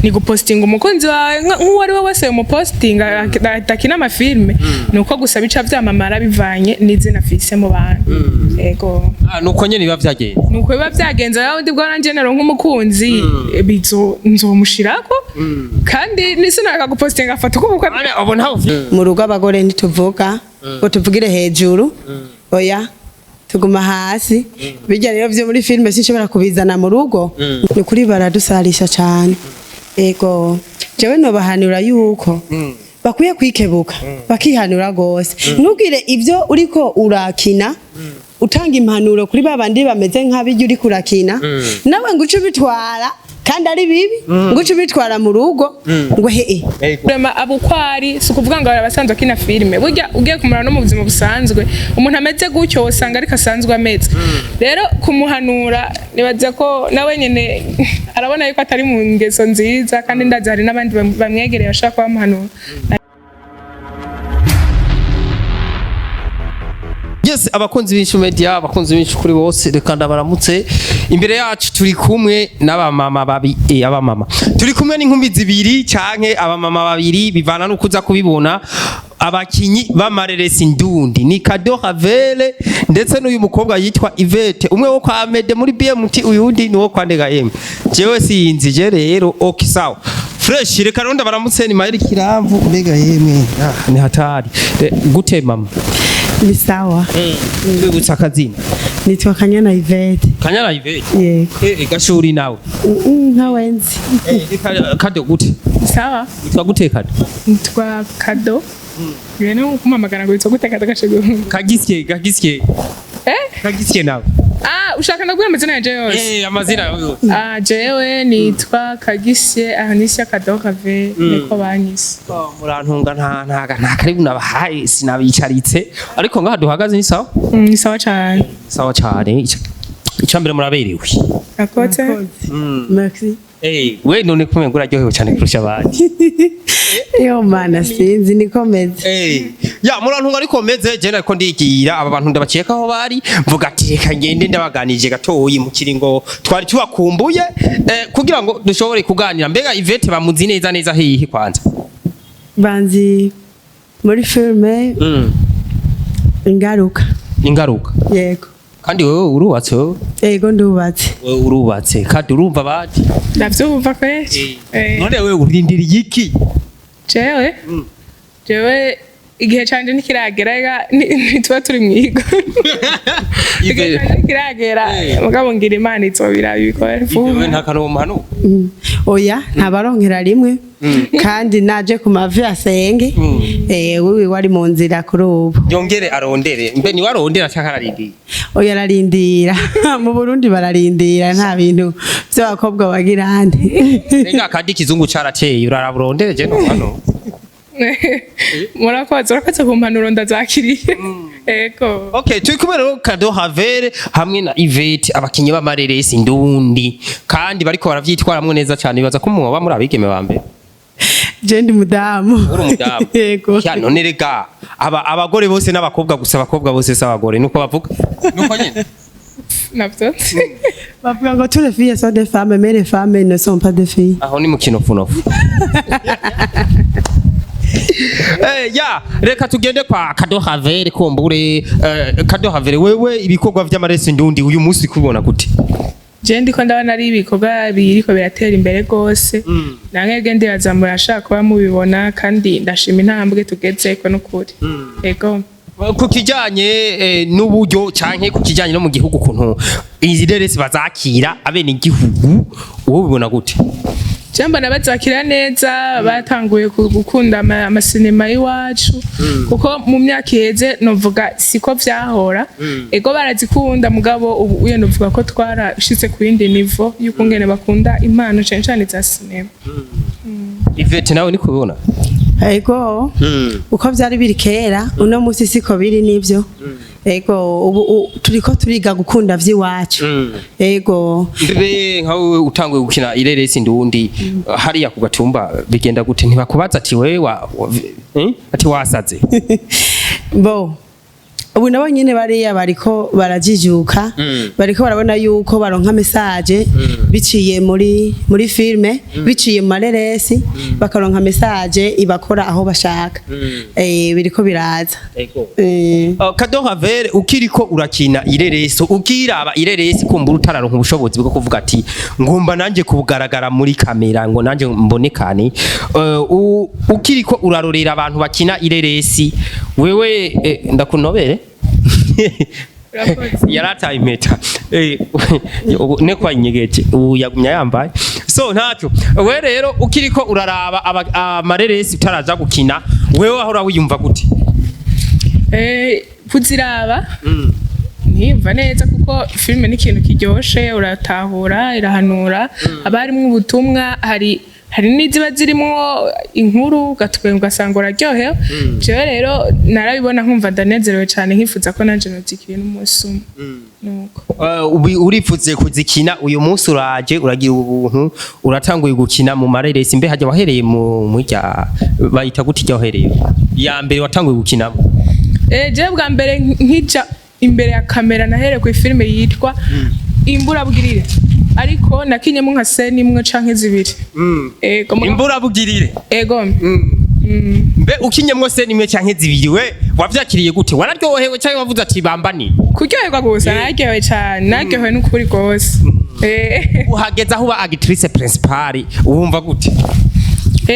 ni gupostinga umukunzi wawe nk'uwo ari we wese umupostinga atakina amafilme nuko gusa bica vyamamara bivanye n'izina afise mu bantu ego nuko nyene biba vyagenze nuko biba vyagenze aho ndi bwo nanje nero nk'umukunzi bizo nzomushirako kandi nisina gupostinga afata uko bukwe abo ntaho mu rugo abagore ntituvuga ngo tuvugire hejuru oya tuguma hasi bijya rero byo muri filme sinshobora kubizana mu rugo ni kuri baradusarisha cyane ego jewe no bahanura yuko bakwiye kwikebuka bakihanura gose ntugire ibyo uriko urakina utanga impanuro kuri babandi bameze nk'abijya uri kurakina nawe ngo uce bitwara kandi ari bibi ngo uce bitwara mu rugo ngo Rema abukwari sukuvuga ngo abasanzwe kina filme burya ugiye kumara no mu buzima busanzwe umuntu ameze gutyo usanga ariko asanzwe ameze rero kumuhanura nibaza ko nawe nyene arabona yuko atari mu ngeso nziza kandi ndazi hari n'abandi bamwegereye bashaka kubamuhanura. Yes, abakunzi b'Inyishu Media, abakunzi b'Inyishu kuri bose reka ndabaramutse. Imbere yacu turi kumwe n'abamama abamama. Turi kumwe n'inkumi zibiri canke abamama babiri bivana n'ukuza kubibona. Abakinyi b'amareresi Ntindi ni Kado Havele ndetse n'uyu mukobwa yitwa Ivete umwe wo kwa Amede muri BMT uyundi ni wo kwa Ndega M. Jewe sinzi je rero okisawa. Fresh reka ronda baramutse ni Mayiri Kiramvu Ndega yemwe ni hatari. Gute mama? ni sawa Wibutsa akazina nitwa Kanyana Ivete. Kanyana Ivete? Yego. Gashuri nawe? Nkawenzi. Kado gute? Sawa. Nitwa gute Kado? Nitwa Kado. Reno kumamagana ngo nitwa gute Kado gashego. Kagisye. Kagisye nawe? Ushaka ndagura amazina ya Jewe? Amazina yose. Jewe nitwa Kagisye Anisha Kado Have niko banyise. Murantunga nta karibu nabahaye sinabicaritse ariko ngaha duhagaze ni sawa? Ni sawa cyane. Sawa cyane. Icambere muraberewe. Akote? Merci. We none kumwe nguraryohewe cyane kurusha abandi. Yo mana sinzi nikomeze. Ya murantunga ariko meze je nariko ndigira aba bantu ndabaceka aho bari mvuga ati reka ngende ndabaganije gatoyi mu kiringo twari tubakumbuye kugira ngo dushobore kuganira mbega Ivete bamuzi neza hihi kwanza banzi muri filme ingaruka yego kandi wewe urubatse wewe yego ndubatse wewe urubatse kandi urumva bati ndavyumva kweli none wewe urindira iki jewe igihe canje nikiragera nitwa turi mwigo igihe canje nikiragera mugabo ngira Imana izobira bikora wewe nta kantu muhano oya ntabaronkera rimwe kandi naje ku mavi asenge wewe wari mu nzira kuri ubu yongere arondere mbe ni warondera cyangwa ararindira oya ararindira mu Burundi bararindira nta bintu by'abakobwa bagira hande nenga kandi kizungu carateye uraraburondere je no hano murakoze kumpanuro ndazakiriye ego. Okay, turi kumwe rero Kado Havele hamwe na Ivete abakinyi b'amareresi Ntindi kandi bariko baravyitwaramwe neza cyane bibaza ko mwoba muri abigeme ba mbere. Je ndi mudamu. Uri mudamu. Yego. Ya none rega abagore bose n'abakobwa gusa abakobwa bose s'abagore nuko bavuga. Nuko nyene. Navyo. Bavuga ngo tous les filles sont des femmes mais les femmes ne sont pas des filles. Aho ni mukino funofu. Ya reka tugende kwa Kado Havele kumbure Kado Havele wewe ibikorwa vy'amareresi Ntindi uyu munsi kubona gute? Je ndiko ndabona ari ibikorwa biriko biratera imbere gose nankege ndibaza murashaka kuba mubibona kandi ndashima intambwe tugezeko n'ukuri ego. Ku kijanye n'uburyo canke ku kijanye no mu gihugu kuntu izi reresi bazakira abene igihugu uwo bibona gute? Jamba nabazakira neza batanguye gukunda amasinema y'iwacu kuko mu myaka iheze novuga siko vyahora ego barazikunda mugabo ubu uye novuga ko twarashitse ku yindi niveau yuko ngene bakunda impano cyane za sinema. Ivete nawe ni kubibona? Ego uko vyari biri kera uno musi siko biri nivyo ego ubu turiko turiga gukunda vy'iwacu ego. Mbere nkawe utanguye gukina ireresi Ntindi hariya ku Gatumba bigenda gute ntibakubaza ati wewe ati wasaze bo ubu nabo nyene bariya bariko barajijuka bariko barabona yuko baronka message biciye muri filme biciye mu mareresi bakaronka message ibakora aho bashaka biriko biraza Kadoha vere ukiriko urakina ireresi ukiraba ireresi kumbura utararonka ubushobozi bwo kuvuga ati ngomba nanje kubugaragara muri kamera ngo nanje mbonekane ukiriko urarorera abantu bakina ireresi wewe ndakunobere yarataye impeta ne kwa inyegeje yagumya yambaye so ntacyo we rero ukiriko uraraba amareresi utaraza gukina wewe ahora wiyumva gute kuziraba ntiyumva neza kuko filime ni ikintu kiryoshe uratahura irahanura haba harimo ubutumwa hari n'iziba zirimo inkuru ugasanga uraryohewe jewe rero narabibona nkumva ndanezerewe cyane nkifuza ko nanje nozikina n'umunsi umwe nuko urifuze kuzikina uyu munsi uraje uragira ubuntu uratanguye gukina mu mareresi mbe hajya wahereye mu rya bayita gute ijya wahereye ya mbere watanguye gukinamo jewe bwa mbere nkija imbere ya kamera nahereye ku filime yitwa Imburabugirire ariko nakinyemo nka scene imwe canke zibiri Imburabugirire ego mbe ukinyemo scene imwe canke zibiri we wavyakiriye gute wararyohewe cyangwa wavuze ati bambani kuryoherwa gusa naryohewe cyane naryohewe n'ukuri gose uhageza aho uba actrice principale wumva gute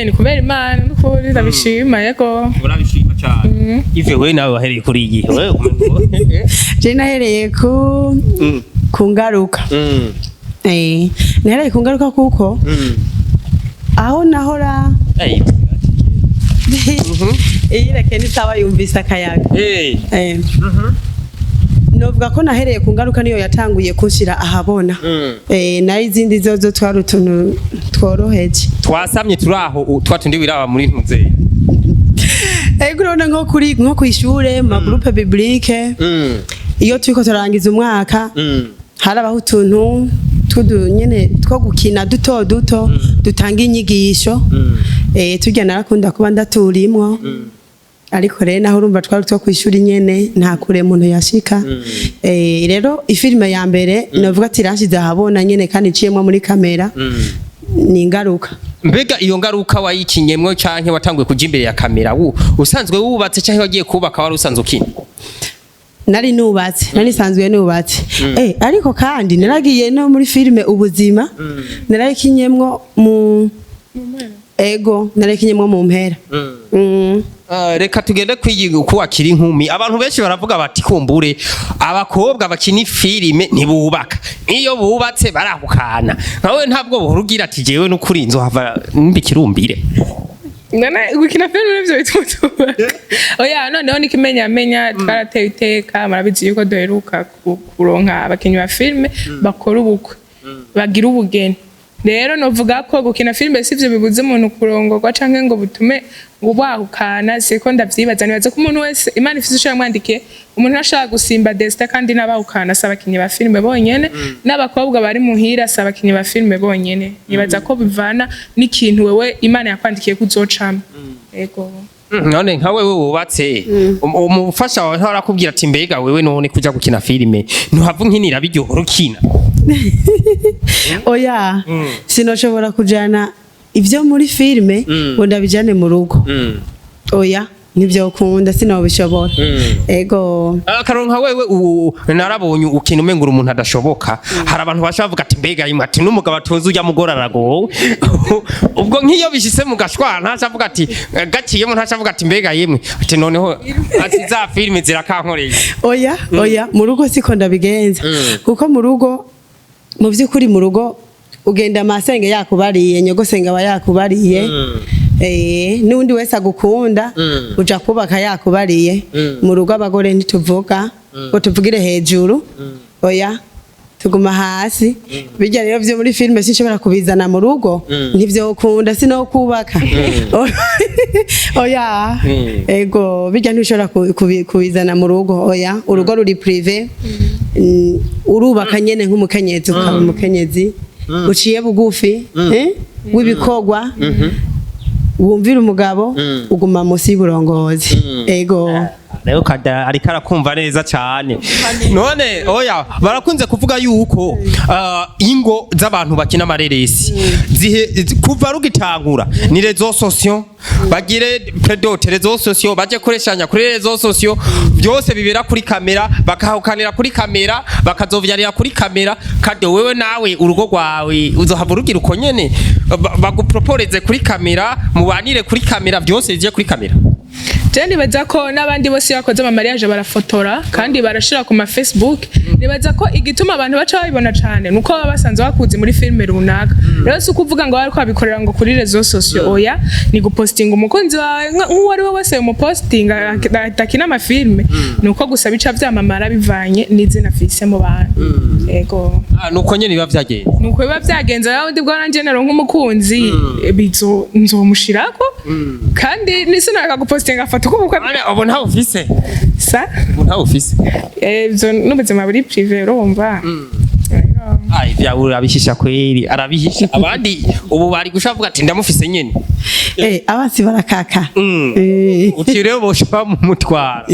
ni kubera Imana n'ukuri ndabishima yego urabishima cyane ive we nawe wahereye kuri iyi we je nahereye ku ngaruka nahereye ku ngaruka kuko aho nahora iyireke nitaba yumvise akayaga novuga ko nahereye ku ngaruka niyo yatanguye kunshira ahabona nayo izindi zozo twari utuntu tworoheje twasamye turaho twatundi wiraba muri ntuze urabona nko kw'ishure mu magroupe biblique iyo turiko turangiza umwaka harabaho utuntu nyene two gukina duto duto dutanga inyigisho turya narakunda kuba ndaturimwo ariko rero naho urumva twari two kwishuri nyene nta kure umuntu yashika rero ifilime ya mbere navuga ati ranshize ahabona nyene kandi iciyemwo muri kamera ni ingaruka mbega iyo ngaruka wayikinyemwe canke watanguye kuja imbere ya kamera usanzwe wubatse canke wagiye kubaka wari usanzwe ukina nari nubatse nari sanzwe nubatse ariko kandi naragiye no muri filime ubuzima narakinyemwo mu ego narakinyemwo mu mpera reka tugende kwiyiga uko akiri inkumi abantu benshi baravuga bati kumbure abakobwa bakina filime ntibubaka iyo bubatse barahukana nawe ntabwo burugira ati jewe n'ukuri inzo hava mbikirumbire gukina filime nivyo bituma oya noneho nikimenya twarateye iteka murabizi yuko duheruka kuronka abakinyi ba filime bakora ubukwe bagira ubugeni rero novuga ko gukina filime sivyo bibuze umuntu kurongorwa canke ngo butume ngo bahukana siko ndavyibaza nibaza ko umuntu wese Imana ifise ico yamwandikiye umuntu ashaka gusimba destin kandi n'abahukana saba abakinyi ba filime bonyene n'abakobwa bari muhira saba abakinyi ba filime bonyene nibaza ko bivana n'ikintu wewe Imana yakwandikiye kuzocamo ego none nka wewe wubatse umufasha wawe ntarakubwira ati mbega wewe none kuja gukina filime ntuhava nkinira biryo urukina oya sinoshobora kujana ivyo muri filime ngo ndabijane mu rugo oya nivyo ukunda sinobishobora ego akaronka wewe narabonye ukina umengura umuntu adashoboka hari abantu bashavuga ati mbega yimwe ati n'umugabo atunze ujya mugorarago ubwo nk'iyo bishise mu gashwa ntashavuga ati gakiyemo ntashavuga ati mbega yimwe ati noneho ati za filime zirakankoreye oya mu rugo siko ndabigenza kuko mu rugo mu by'ukuri mu rugo ugenda amasenge yakubariye nyogosenge aba yakubariye n'undi wese agukunda uja kubaka yakubariye mu rugo abagore ntituvuga ngo tuvugire hejuru oya tuguma hasi bijya rero byo muri filime sinshobora kubizana mu rugo ntivyo ukunda sino kubaka oya ego bijya ntishobora kubizana mu rugo oya urugo ruri privé urubaka nyene nk'umukenyezi ukaba umukenyezi uciye bugufi w'ibikogwa wumvira umugabo uguma musi y'uburongozi ego rero kada ariko arakumva neza cyane none oya barakunze kuvuga yuko ingo z'abantu bakina amareresi kuva rugitangura ni rezo sosiyo bagire predote rezo sosiyo baje kureshanya kuri rezo sosiyo byose bibera kuri kamera bakahukanira kuri kamera bakazovyarira kuri kamera kado wewe nawe urugo rwawe uzohava urugira uko nyene baguproporeze kuri kamera mubanire kuri kamera byose bije kuri kamera. Je nibaza ko n'abandi bose bakoze ama mariage barafotora kandi barashira ku ma Facebook. Nibaza ko igituma abantu baca babibona cyane nuko baba basanze bakuze muri filme runaka. Rero si ukuvuga ngo bari kwabikorera ngo kuri rezo sosiyo oya ni gupostinga umukunzi wawe nk'uwo ari we wese mu postinga atakina ama filme nuko gusa bica vyamamara bivanye n'izina fise mu bantu. Yego. Nuko nyene biba vyagenze. Nuko biba vyagenze rero ndi bwana genero nk'umukunzi bizo nzomushirako kandi nisinaka gupostinga foto kubukwe abo nta office sa nta office zo n'ubuzima buri privé urumva ai vyawe abishisha kweri arabihisha abandi ubu bari gushavuga ati ndamufise nyene abansi barakaka uti rero boshaba mu mutwara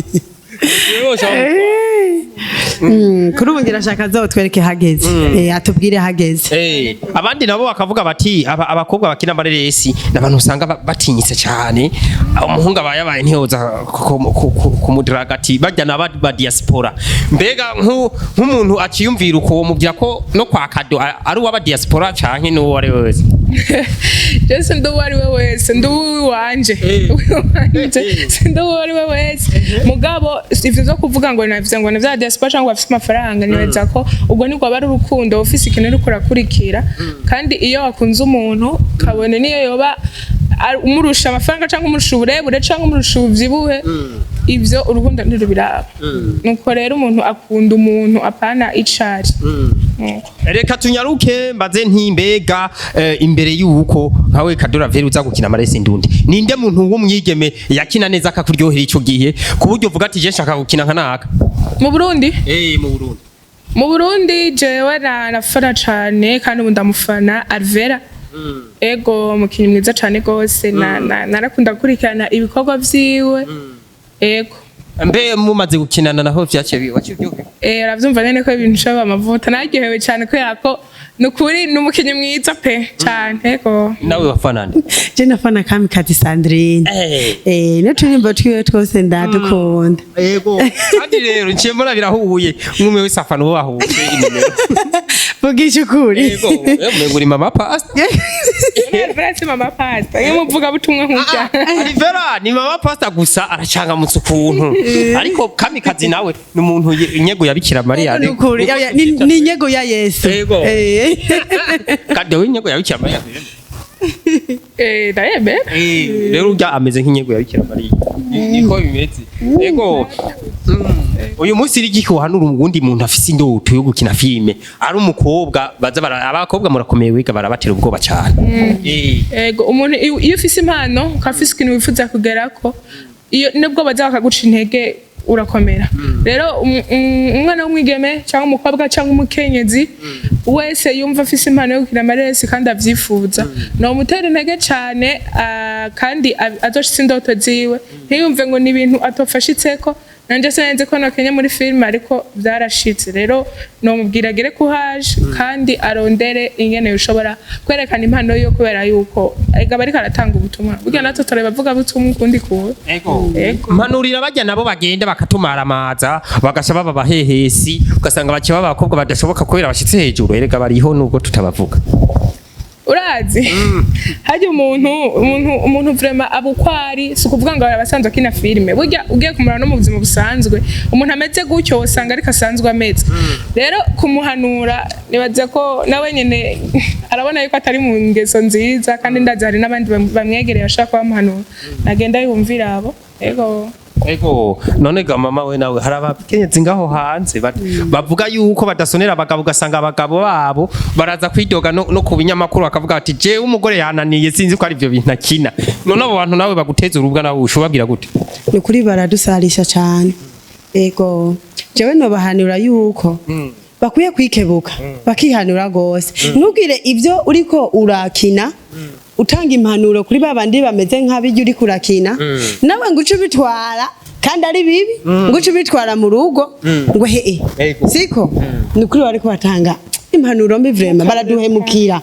kuri ubu ngerashaka azotwereke hageze atubwire hageze abandi nabo bakavuga bati abakobwa bakina amareresi n'abantu usanga batinyitse cyane umuhungu abaye ntiyoza kumudraga ati bajya n'aba diaspora mbega nk'umuntu aciyumvira uko mubwira ko no kwa kado ari uw'aba diaspora canke n'uwo ari wese Jese ndo wari we wese ndo wanje ndo wari we wese mugabo ivyo zo kuvuga ngo navuze ngo navya diaspora cyangwa bafite amafaranga nibaza ko ubwo niko bari urukundo ofisi ikintu uri kurakurikira kandi iyo wakunze umuntu kabone niyo yoba umurusha amafaranga cyangwa umurusha uburebure cyangwa umurusha ubyibuhe ivyo urukundo ntirubiraba nuko rero umuntu akunda umuntu apana icari reka tunyaruke mbaze ntimbega imbere y'uko nkawe Kadora Veri uza gukina amaresi ndundi ninde muntu w'umwigeme yakina neza akakuryohera ico gihe ku buryo uvuga ati je nshaka gukina nka naka mu Burundi mu Burundi jewe nafana cane kandi ubu ndamufana Alvera ego mukinyi mwiza cane gose narakunda gukurikirana ibikorwa vyiwe ego mbe mumaze gukinana naho vyaciye wacyuryohe aravyumva nene ko ibintu shaba amavuta naryohewe cane ko yako nukuri numukinyi mwiza pe cane ego nawe wafanana je nafana Kamikazi Sandrine n'uturimbo twiwe twose ndadukunda ego kandi rero nciye mbona birahuye mwumwe wese afana uwo bahuye inimero vugisha ukuri ego mweguri mama pasta Alvera mama pasta ngimuvuga butumwa nk'ujya Alvera ni mama pasta gusa aracanga mutse ukuntu ariko Kamikazi nawe ni umuntu inyego yabikira Maria ni inyego ya Yesu ego kade w'inyego yabikira Maria dayebe rero ujya ameze nk'inyego yabikira Maria niko bimeze ego uyu munsi rigiko hanura umugundi muntu afise indoto yo gukina filme ari umukobwa baza abakobwa murakomeye wiga barabatera ubwoba cyane ego umuntu iyo ufise impano ukafise ikintu wifuza kugerako iyo nibwo baza bakaguca intege urakomera rero umwana w'umwigeme cyangwa umukobwa cyangwa umukenyezi wese yumva afise impano yo gukina amaresi kandi avyifuza no mutera intege cyane kandi azoshitse indoto ziwe ntiyumve ngo ni ibintu atofashitseko nanje senze ko nakenya muri film ariko byarashitse rero no mubwiragire ko haje kandi arondere ingene ushobora kwerekana impano yo kubera yuko ega bari karatanga ubutumwa burya natwe turabavuga butumwa kundi kuwe ego mpanurira bajya nabo bagende bakatumara amaza bagashaba babahehesi ugasanga bakiba abakobwa badashoboka kubera bashitse hejuru erega bariho nubwo tutabavuga urazi haje umuntu vraiment abukwari si kuvuga ngo abasanzwe akina filme burya ugiye kumura no mu buzima busanzwe umuntu ameze gutyo usanga ariko asanzwe ameze rero kumuhanura nibaze ko nawe nyene arabona yuko atari mu ngeso nziza kandi ndazi hari n'abandi bamwegereye ashaka kubamuhanura nagenda yumvira abo ego none ga mama we nawe hari abakenyezi ngaho hanze bavuga yuko badasonera abagabo ugasanga abagabo babo baraza kwidoga no ku binyamakuru bakavuga ati je umugore yananiye sinzi ko ari byo bintu akina none abo bantu nawe baguteza urubwa nawe ushubagira gute ni kuri baradusarisha cyane ego jewe no bahanura yuko bakwiye kwikebuka bakihanura gose ntugire ibyo uriko urakina utanga impanuro kuri babandi bameze nk'abijya uri kurakina nawe ngo uce bitwara kandi ari bibi ngo uce bitwara mu rugo ngo siko ni kuri bariko batanga impanuro mbi vraiment baraduhemukira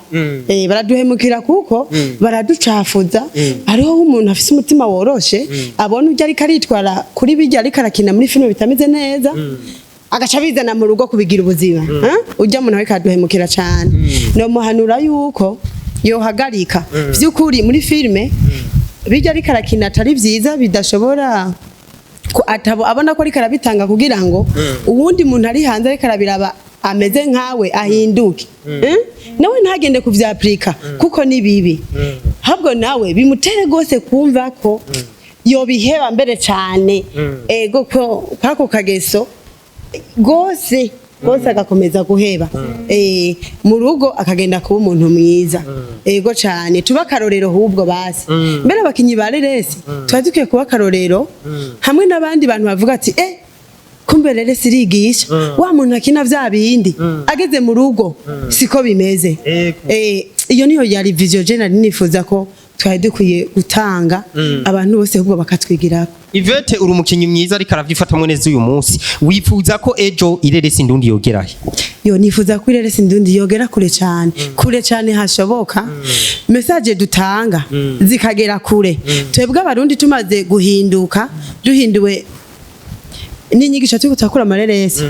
baraduhemukira kuko baraducafuza ariho umuntu afise umutima woroshe abona ujya ari karitwara kuri bijya ari karakina muri filme bitameze neza agaca bizana mu rugo kubigira ubuzima ujya umuntu we kaduhemukira cyane no muhanura yuko yohagarika vy'ukuri muri filme bijya ari karakina atari vyiza bidashobora atabo abona ko ari karabitanga kugira ngo uwundi muntu ari hanze ari karabiraba ameze nkawe ahinduke nawe ntagende kuvyaplika kuko ni bibi habwo nawe bimutere gose kumva ko yobiheba mbere cyane ego ko kako kageso gose agakomeza guheba mu rugo akagenda kuba umuntu mwiza ego cyane tuba karorero hubwo basi mbere abakinyi bareresi twadukiye kuba karorero hamwe n'abandi bantu bavuga ati kumbe rero sirigisha wa muntu akina vya bindi ageze mu rugo siko bimeze iyo niyo yari vision general nifuza ko twari dukwiye gutanga abantu bose ahubwo bakatwigirako. Ivete uri umukinyi mwiza ariko aravyifatamwe neza uyu munsi wifuza ko ejo ireresi ndundi yogerahe? Yo nifuza ko ireresi ndundi yogera kure cyane hashoboka message dutanga zikagera kure twebwe abarundi tumaze guhinduka duhinduwe n'inyigisho cyo gutakura amareresi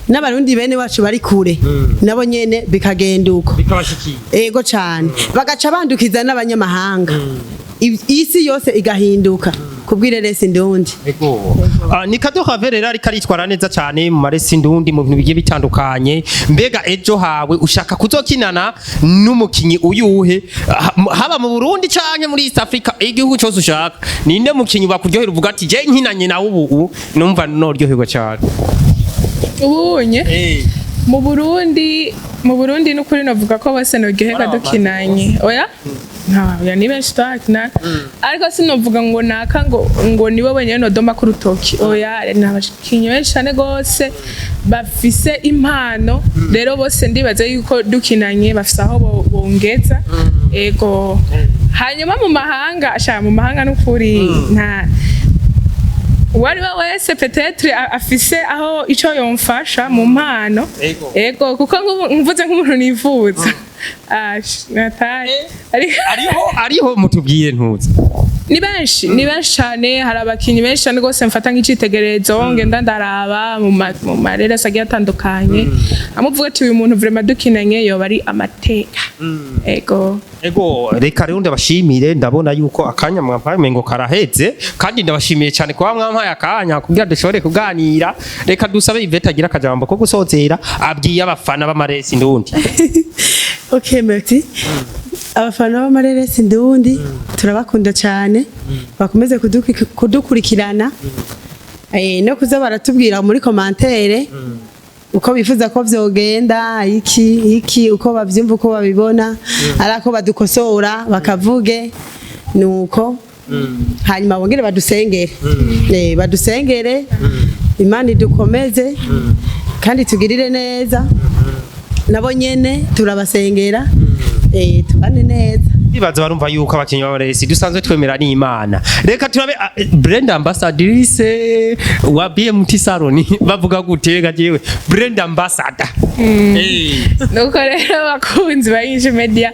n'abarundi bene wacu bari kure nabo nyene bikagenduko bikabashikiye ego cyane bagaca bandukiza n'abanyamahanga isi yose igahinduka kubwireresi ndundi ni kado haverera ari karitwara neza cyane mu maresi ndundi mu bintu bigiye bitandukanye mbega ejo hawe ushaka kuzokinana n'umukinyi uyuhe haba mu Burundi canke muri East Africa igihugu cyose ushaka ninde mukinyi bakuryohera uvuga ati je nkinanye nawe ubu numva noryoherwa cyane ubunye mu Burundi n'ukuri navuga ko bose noryoherwa dukinanye oya ya ni benshi twakina ariko sinovuga ngo naka ngo nibo wenyene nodoma ku rutoki oya n'abakinyi benshi cyane gose bafise impano rero bose ndibaza yuko dukinanye bafise aho bongeza ego hanyuma mu mahanga n'ukuri nta wari wese peut-être afise aho ico yomfasha mu mpano ego kuko mvuze nk'umuntu nifuza ariho mutubwiye ntuze ni benshi cyane hari abakinyi benshi cyane gose mfata nk'icitegererezo ngenda ndaraba mu marere sagiye atandukanye amuvuga ati uyu muntu vraiment dukinanye yoba ari amateka ego reka rero ndabashimire ndabona yuko akanya mwampaye ngo karaheze kandi ndabashimiye cyane kuba mwampaye akanya kugira dushobore kuganira reka dusabe Ivete agira akajambo ko gusozera abwiye abafana b'amaresi ndundi. Okay, merci. Abafana b'amareresi ndundi turabakunda cyane bakomeze kudukurikirana no kuza baratubwira muri commentaire uko bifuza ko vyogenda iki uko bavyumva uko babibona arako badukosora bakavuge nuko hanyuma bongere badusengere Imana idukomeze kandi tugirire neza nabo nyene turabasengera tubane neza bibaza barumva yuko abakinyi b'amaresi dusanzwe twemera n'Imana reka turabe brand ambassadrice wa BMT Salon bavuga gutega jewe brand ambassador nuko rero bakunzi ba INYISHU media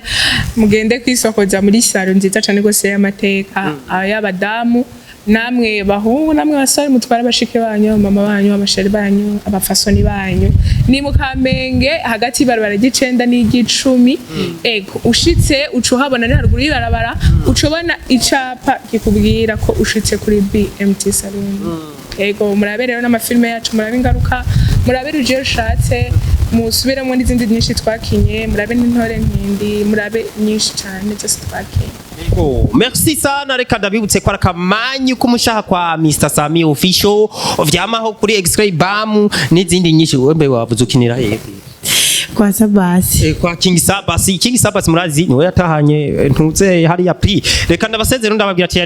mugende kwisokoza muri salon nziza cyane gose y'amateka y'abadamu namwe bahungu namwe basore mutwara bashike banyu mama banyu abasheri banyu abafasoni banyu ni mu Kamenge hagati barabara gicenda n'igicumi ego ushitse ucuhabona ni haruguru y'barabara ucubona icapa kikubwira ko ushitse kuri BMT Salon ego murabe rero n'amafilme yacu murabe ingaruka murabe ruje ushatse musubiremo n'izindi nyinshi twakinye murabe n'Intore Ntindi murabe nyinshi cyane zose twakinye. Merci sana reka ndabibutse kwa akamanyu kumushaha kwa Mr Sami official vyamaho kuri X-ray bam n'izindi nyinshi wembe wavuze ukinira hehe kwa Sabasi kwa King Sabasi murazi niwe yatahanye ntuze hari ya pri reka ndabasezera ndababwira ati